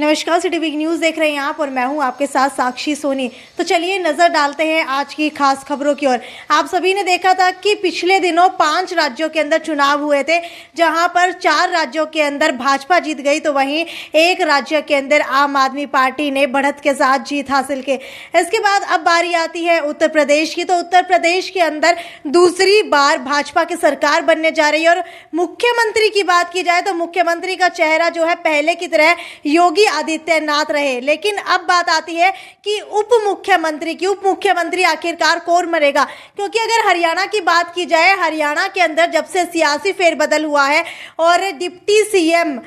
नमस्कार, city week news देख रहे हैं आप और मैं हूं आपके साथ साक्षी सोनी। तो चलिए नज़र डालते हैं आज की खास खबरों की ओर। आप सभी ने देखा था कि पिछले दिनों 5 राज्यों के अंदर चुनाव हुए थे, जहां पर 4 राज्यों के अंदर भाजपा जीत गई, तो वहीं एक राज्य के अंदर आम आदमी पार्टी ने बढ़त के साथ जीत हासिल की। इसके बाद अब बारी आती है उत्तर प्रदेश की। तो उत्तर प्रदेश के अंदर दूसरी बार भाजपा की सरकार बनने जा रही है और मुख्यमंत्री की बात की जाए तो मुख्यमंत्री का चेहरा जो है पहले की तरह योगी आदित्यनाथ रहे, लेकिन अब बात आती है कि उप मुख्यमंत्री आखिरकार कौन बनेगा। क्योंकि अगर हरियाणा की बात की जाए, हरियाणा के अंदर जब से सियासी फेरबदल हुआ है और डिप्टी सीएम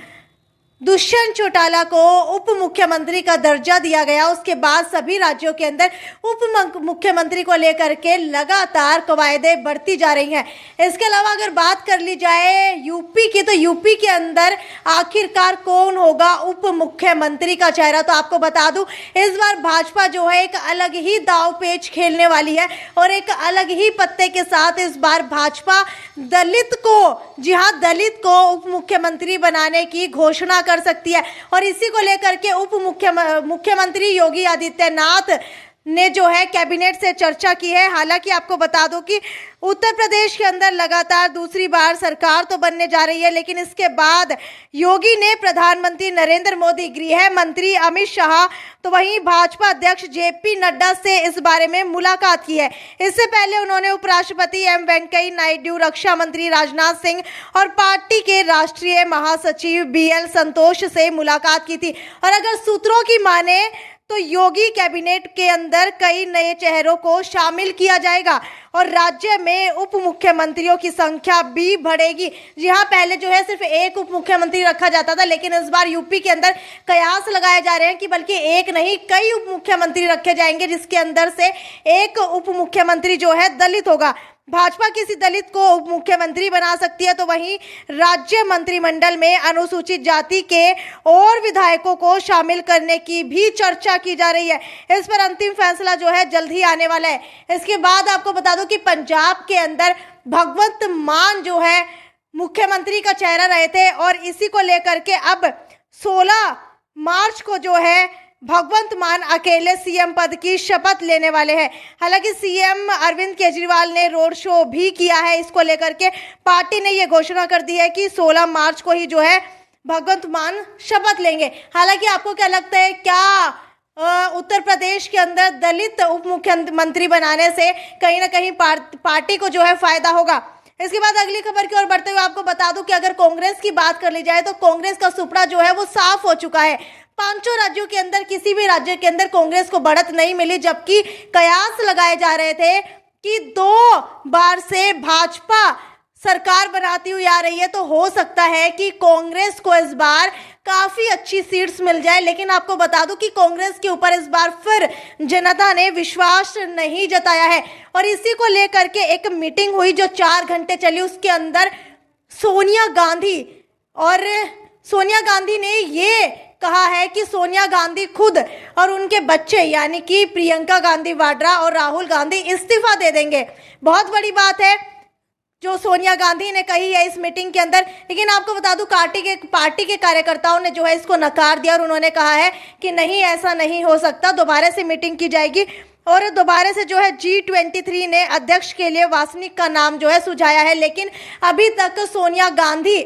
दुष्यंत चौटाला को उप मुख्यमंत्री का दर्जा दिया गया, उसके बाद सभी राज्यों के अंदर उप मुख्यमंत्री को लेकर के लगातार कवायदें बढ़ती जा रही हैं। इसके अलावा अगर बात कर ली जाए यूपी की, तो यूपी के अंदर आखिरकार कौन होगा उप मुख्यमंत्री का चेहरा। तो आपको बता दूं, इस बार भाजपा जो है एक अलग ही दाव पेच खेलने वाली है और एक अलग ही पत्ते के साथ इस बार भाजपा दलित को उप मुख्यमंत्री बनाने की घोषणा कर सकती है। और इसी को लेकर के उप मुख्यमंत्री योगी आदित्यनाथ ने जो है कैबिनेट से चर्चा की है। हालांकि आपको बता दूं कि उत्तर प्रदेश के अंदर लगातार दूसरी बार सरकार तो बनने जा रही है, लेकिन इसके बाद योगी ने प्रधानमंत्री नरेंद्र मोदी, गृह मंत्री अमित शाह, तो वहीं भाजपा अध्यक्ष जेपी नड्डा से इस बारे में मुलाकात की है। इससे पहले उन्होंने उपराष्ट्रपति एम वेंकैया नायडू, रक्षा मंत्री राजनाथ सिंह और पार्टी के राष्ट्रीय महासचिव बीएल संतोष से मुलाकात की थी। और अगर सूत्रों की माने तो योगी कैबिनेट के अंदर कई नए चेहरों को शामिल किया जाएगा और राज्य में उप मुख्यमंत्रियों की संख्या भी बढ़ेगी। जी हाँ, पहले जो है सिर्फ एक उप मुख्यमंत्री रखा जाता था, लेकिन इस बार यूपी के अंदर कयास लगाए जा रहे हैं कि बल्कि एक नहीं कई उप मुख्यमंत्री रखे जाएंगे, जिसके अंदर से एक उप मुख्यमंत्री जो है दलित होगा। भाजपा किसी दलित को उप मुख्यमंत्री बना सकती है, तो वहीं राज्य मंत्रिमंडल में अनुसूचित जाति के और विधायकों को शामिल करने की भी चर्चा की जा रही है। इस पर अंतिम फैसला जो है जल्द ही आने वाला है। इसके बाद आपको बता दूं कि पंजाब के अंदर भगवंत मान जो है मुख्यमंत्री का चेहरा रहे थे और इसी को लेकर के अब 16 मार्च को जो है भगवंत मान अकेले सीएम पद की शपथ लेने वाले हैं। हालांकि सीएम अरविंद केजरीवाल ने रोड शो भी किया है। इसको लेकर के पार्टी ने ये घोषणा कर दी है कि 16 मार्च को ही जो है भगवंत मान शपथ लेंगे। हालांकि आपको क्या लगता है, क्या उत्तर प्रदेश के अंदर दलित उप मुख्यमंत्री बनाने से कहीं ना कहीं पार्टी को जो है फायदा होगा? इसके बाद अगली खबर की ओर बढ़ते हुए आपको बता दूं कि अगर कांग्रेस की बात कर ली जाए तो कांग्रेस का सुपड़ा जो है वो साफ हो चुका है। 5 राज्यों के अंदर किसी भी राज्य के अंदर कांग्रेस को बढ़त नहीं मिली, जबकि कयास लगाए जा रहे थे कि 2 बार से भाजपा सरकार बनाती हुई आ रही है, तो हो सकता है कि कांग्रेस को इस बार काफी अच्छी सीट्स मिल जाए। लेकिन आपको बता दूं कि कांग्रेस के ऊपर इस बार फिर जनता ने विश्वास नहीं जताया है और इसी को लेकर के एक मीटिंग हुई जो 4 घंटे चली। उसके अंदर सोनिया गांधी ने ये कहा है कि सोनिया गांधी खुद और उनके बच्चे यानी कि प्रियंका गांधी वाड्रा और राहुल गांधी इस्तीफा दे देंगे। बहुत बड़ी बात है जो सोनिया गांधी ने कही है इस मीटिंग के अंदर। लेकिन आपको बता दूं पार्टी के कार्यकर्ताओं ने जो है इसको नकार दिया और उन्होंने कहा है कि नहीं, ऐसा नहीं हो सकता, दोबारा से मीटिंग की जाएगी। और दोबारा से जो है G23 ने अध्यक्ष के लिए वासनिक का नाम जो है सुझाया है, लेकिन अभी तक सोनिया गांधी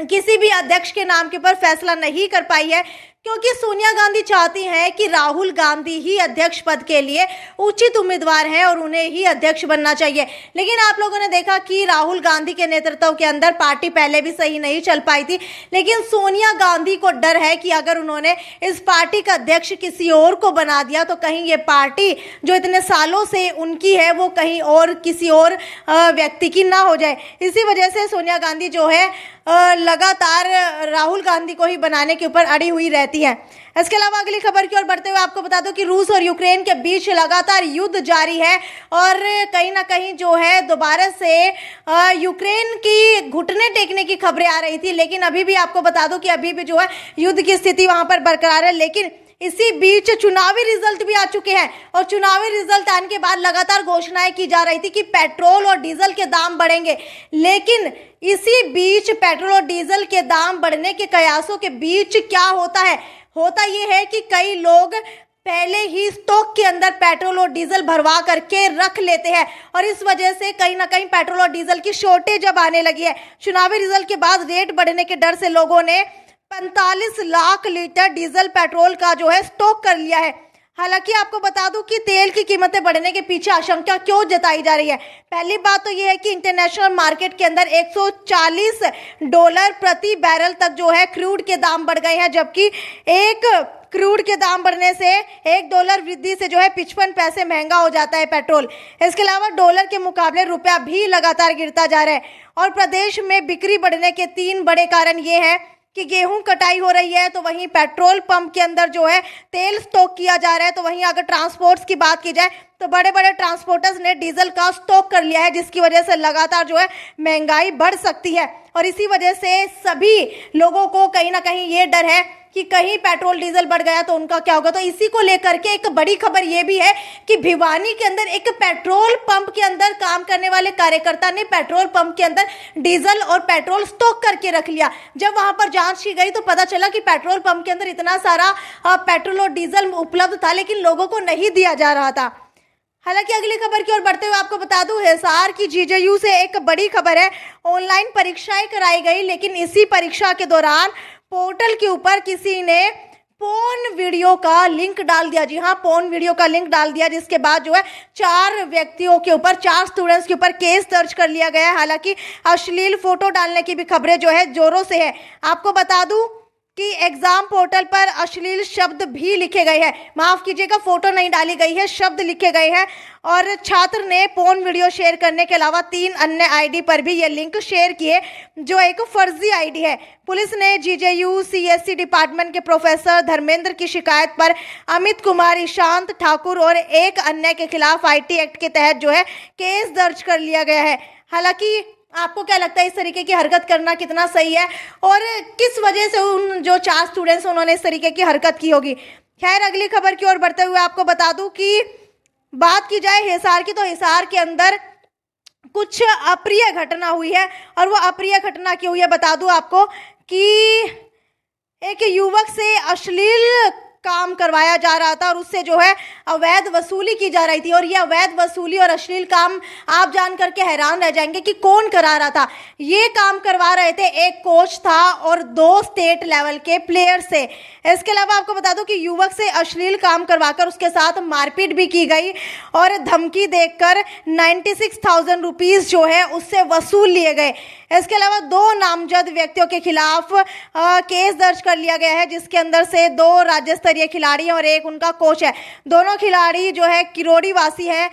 किसी भी अध्यक्ष के नाम के ऊपर फैसला नहीं कर पाई है, क्योंकि सोनिया गांधी चाहती हैं कि राहुल गांधी ही अध्यक्ष पद के लिए उचित उम्मीदवार हैं और उन्हें ही अध्यक्ष बनना चाहिए। लेकिन आप लोगों ने देखा कि राहुल गांधी के नेतृत्व के अंदर पार्टी पहले भी सही नहीं चल पाई थी, लेकिन सोनिया गांधी को डर है कि अगर उन्होंने इस पार्टी का अध्यक्ष किसी और को बना दिया तो कहीं ये पार्टी जो इतने सालों से उनकी है वो कहीं और किसी और व्यक्ति की ना हो जाए। इसी वजह से सोनिया गांधी जो है लगातार राहुल गांधी को ही बनाने के ऊपर अड़ी हुई रहती है। इसके अलावा अगली खबर की ओर बढ़ते हुए आपको बता दूं कि रूस और यूक्रेन के बीच लगातार युद्ध जारी है और कहीं ना कहीं जो है दोबारा से यूक्रेन की घुटने टेकने की खबरें आ रही थी, लेकिन अभी भी आपको बता दूं कि अभी भी जो है युद्ध की स्थिति वहां पर बरकरार है। लेकिन इसी बीच चुनावी रिजल्ट भी आ चुके हैं और चुनावी रिजल्ट आने के बाद लगातार घोषणाएं की जा रही थी कि पेट्रोल और डीजल के दाम बढ़ेंगे, लेकिन इसी बीच पेट्रोल और डीजल के दाम बढ़ने के कयासों के बीच क्या होता है, होता ये है कि कई लोग पहले ही स्टॉक के अंदर पेट्रोल और डीजल भरवा करके रख लेते हैं और इस वजह से कहीं ना कहीं पेट्रोल और डीजल की शॉर्टेज अब आने लगी है। चुनावी रिजल्ट के बाद रेट बढ़ने के डर से लोगों ने 45 लाख लीटर डीजल पेट्रोल का जो है स्टॉक कर लिया है। हालांकि आपको बता दूं कि तेल की कीमतें बढ़ने के पीछे आशंका क्यों जताई जा रही है। पहली बात तो यह है कि इंटरनेशनल मार्केट के अंदर $140 प्रति बैरल तक जो है क्रूड के दाम बढ़ गए हैं, जबकि एक क्रूड के दाम बढ़ने से $1 वृद्धि से जो है 55 पैसे महंगा हो जाता है पेट्रोल। इसके अलावा डॉलर के मुकाबले रुपया भी लगातार गिरता जा रहा है और प्रदेश में बिक्री बढ़ने के 3 बड़े कारण ये हैं कि गेहूं कटाई हो रही है, तो वहीं पेट्रोल पंप के अंदर जो है तेल स्टॉक किया जा रहा है, तो वहीं अगर ट्रांसपोर्ट्स की बात की जाए तो बड़े बड़े ट्रांसपोर्टर्स ने डीजल का स्टॉक कर लिया है, जिसकी वजह से लगातार जो है महंगाई बढ़ सकती है। और इसी वजह से सभी लोगों को कहीं ना कहीं ये डर है कि कहीं पेट्रोल डीजल बढ़ गया तो उनका क्या होगा। तो इसी को लेकर के एक बड़ी खबर ये भी है कि भिवानी के अंदर एक पेट्रोल पंप के अंदर काम करने वाले कार्यकर्ता ने पेट्रोल पंप के अंदर डीजल और पेट्रोल स्टॉक करके रख लिया। जब वहां पर जांच की गई तो पता चला कि पेट्रोल पंप के अंदर इतना सारा पेट्रोल और डीजल उपलब्ध था, लेकिन लोगों को नहीं दिया जा रहा था। हालांकि अगली खबर की ओर बढ़ते हुए आपको बता दूं, हिसार की जीजेयू से एक बड़ी खबर है। ऑनलाइन परीक्षाएं कराई गई, लेकिन इसी परीक्षा के दौरान पोर्टल के ऊपर किसी ने पोर्न वीडियो का लिंक डाल दिया। जी हाँ, पोर्न वीडियो का लिंक डाल दिया, जिसके बाद जो है 4 व्यक्तियों के ऊपर, 4 स्टूडेंट्स के ऊपर केस दर्ज कर लिया गया है। हालांकि अश्लील फोटो डालने की भी खबरें जो है जोरों से है। आपको बता दूं कि एग्जाम पोर्टल पर अश्लील शब्द भी लिखे गए हैं, माफ कीजिएगा फोटो नहीं डाली गई है, शब्द लिखे गए हैं। और छात्र ने पोर्न वीडियो शेयर करने के अलावा 3 अन्य आईडी पर भी ये लिंक शेयर किए, जो एक फर्जी आईडी है। पुलिस ने जीजेयू सीएससी डिपार्टमेंट के प्रोफेसर धर्मेंद्र की शिकायत पर अमित कुमार, ईशांत ठाकुर और एक अन्य के खिलाफ आईटी एक्ट के तहत जो है केस दर्ज कर लिया गया है। हालांकि आपको क्या लगता है इस तरीके की हरकत करना कितना सही है और किस वजह से उन जो 4 स्टूडेंट्स उन्होंने इस तरीके की हरकत की होगी। खैर, अगली खबर की ओर बढ़ते हुए आपको बता दूं कि बात की जाए हिसार की, तो हिसार के अंदर कुछ अप्रिय घटना हुई है। और वो अप्रिय घटना क्यों हुई है बता दूं आपको कि एक युवक से अश्लील काम करवाया जा रहा था और उससे जो है अवैध वसूली की जा रही थी। और ये अवैध वसूली और अश्लील काम आप जान करके हैरान रह जाएंगे कि कौन करा रहा था। ये काम करवा रहे थे एक कोच था और 2 स्टेट लेवल के प्लेयर से। इसके अलावा आपको बता दूं कि युवक से अश्लील काम करवाकर उसके साथ मारपीट भी की गई और धमकी देकर 96,000 रुपीज जो है उससे वसूल लिए गए। इसके अलावा 2 नामजद व्यक्तियों के खिलाफ केस दर्ज कर लिया गया है, जिसके अंदर से 2 राज्य स्तरीय खिलाड़ी और एक उनका कोच है। दोनों खिलाड़ी जो है किरोड़ी वासी है,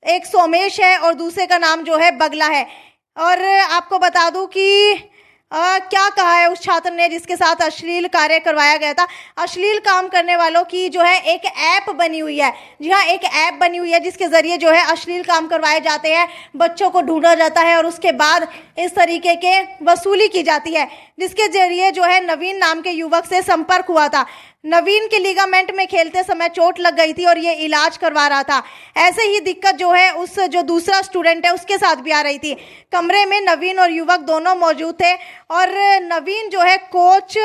एक सोमेश है और दूसरे का नाम जो है बगला है। और आपको बता दूं कि क्या कहा है उस छात्र ने जिसके साथ अश्लील कार्य करवाया गया था। अश्लील काम करने वालों की जो है एक ऐप बनी हुई है। जी हाँ, एक ऐप बनी हुई है जिसके जरिए जो है अश्लील काम करवाए जाते हैं, बच्चों को ढूंढा जाता है और उसके बाद इस तरीके के वसूली की जाती है, जिसके जरिए जो है नवीन नाम के युवक से संपर्क हुआ था। नवीन के लिगामेंट में खेलते समय चोट लग गई थी और ये इलाज करवा रहा था। ऐसे ही दिक्कत जो है उस जो दूसरा स्टूडेंट है उसके साथ भी आ रही थी। कमरे में नवीन और युवक दोनों मौजूद थे और नवीन जो है कोच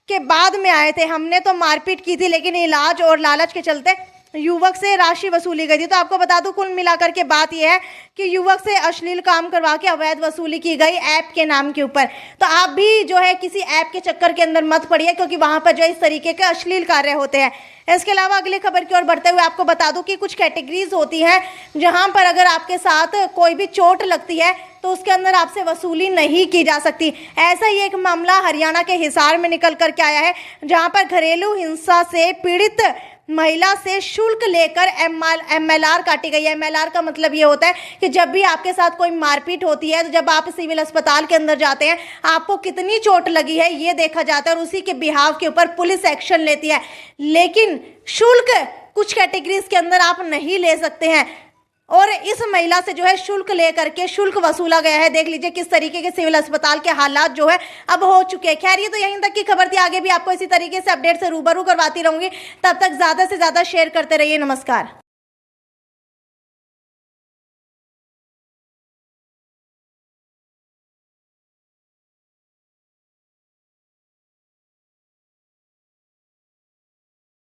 के बाद में आए थे। हमने तो मारपीट की थी, लेकिन इलाज और लालच के चलते युवक से राशि वसूली गई थी। तो आपको बता दूं कुल मिलाकर के बात यह है कि युवक से अश्लील काम करवा के अवैध वसूली की गई ऐप के नाम के ऊपर। तो आप भी जो है किसी ऐप के चक्कर के अंदर मत पड़िए, क्योंकि वहां पर जो है इस तरीके के अश्लील कार्य होते हैं। इसके अलावा अगली खबर की ओर बढ़ते हुए आपको बता दूं कि कुछ कैटेगरीज होती हैं जहां पर अगर आपके साथ कोई भी चोट लगती है तो उसके अंदर आपसे वसूली नहीं की जा सकती। ऐसा ही एक मामला हरियाणा के हिसार में निकल करके आया है, जहां पर घरेलू हिंसा से पीड़ित महिला से शुल्क लेकर MLR काटी गई है। MLR का मतलब ये होता है कि जब भी आपके साथ कोई मारपीट होती है, तो जब आप सिविल अस्पताल के अंदर जाते हैं, आपको कितनी चोट लगी है ये देखा जाता है और उसी के बिहाव के ऊपर पुलिस एक्शन लेती है। लेकिन शुल्क कुछ कैटेगरीज के अंदर आप नहीं ले सकते हैं और इस महिला से जो है शुल्क लेकर के शुल्क वसूला गया है। देख लीजिए किस तरीके के सिविल अस्पताल के हालात जो है अब हो चुके हैं। खैर, ये तो यहीं तक की खबर थी। आगे भी आपको इसी तरीके से अपडेट से रूबरू करवाती रहूंगी। तब तक ज्यादा से ज्यादा शेयर करते रहिए। नमस्कार।